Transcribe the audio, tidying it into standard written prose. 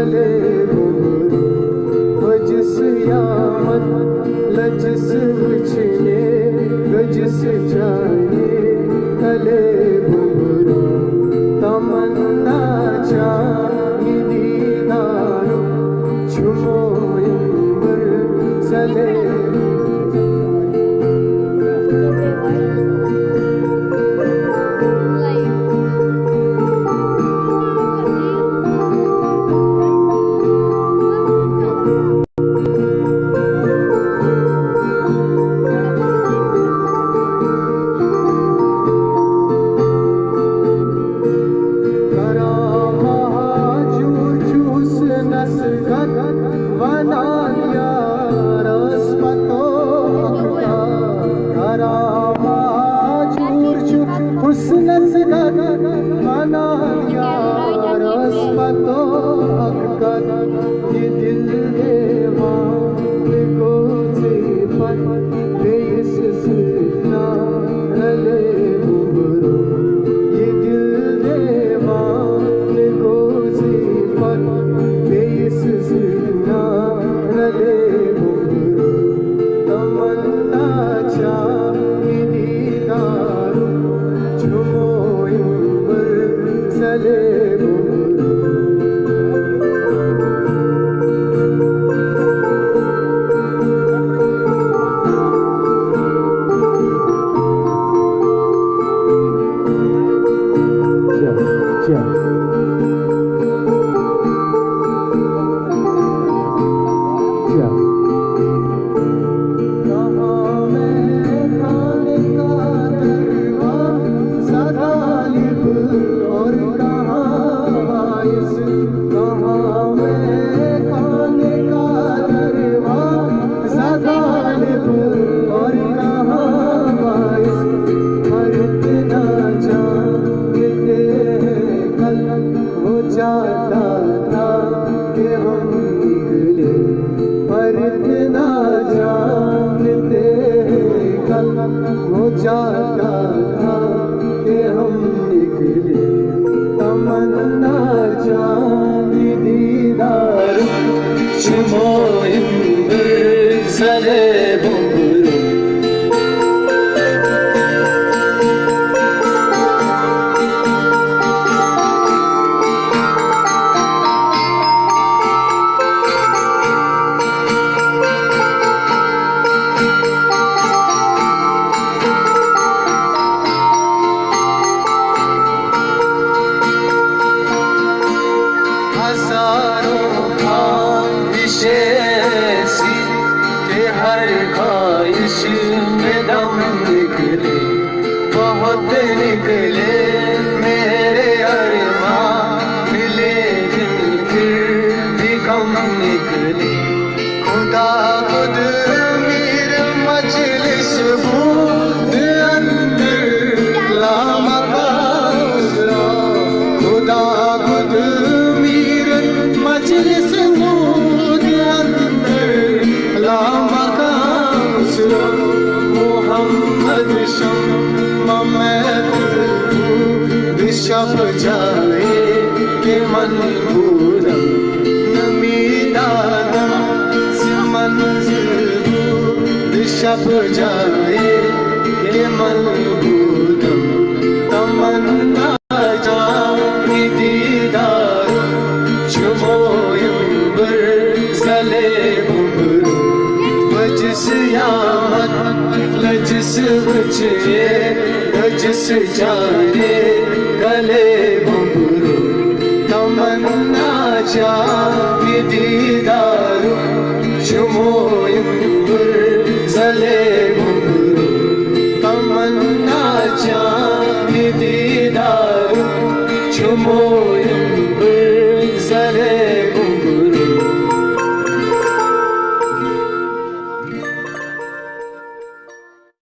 गले घुंघरू वजिस यामत लजिस उछले गजिस जाए गले घुंघरू तमन्ना चाहे दीदारो झुमो अंबर चले ये दिल देवान को सिफत बेइस सुना रले घुंघरू ये दिल देवान को सिफत बेइस सुना रले घुंघरू तमन्ना चाहे दीदारो झुमो अंबर चले वो जाता था कि हम निकले तमन्ना चाहे दीदार झुमो अंबर चले घुंघरू हर ख्वाहिश में दम निकले बहुत निकले मेरे अरमान मिले फिर भी कम निकले खुदा खुद मीर मजलिस बूंद अंदर लामकास खुदा खुद मीर मजलिस बूंद अंदर लामकास मोहम्मद शम्मा शब जाए के मनबूरम नमीदानम से मंजिल शब जाए के मनबूरम तमन्ना जाए दीदार झुमो अंबर चले घुंघरू वजिस यामत लजिस उछले गजिस जाए गले घुंघरू तमन्ना चाहे दीदारो झुमो अंबर चले घुंघरू तमन्ना चाहे दीदारो झुमो अंबर चले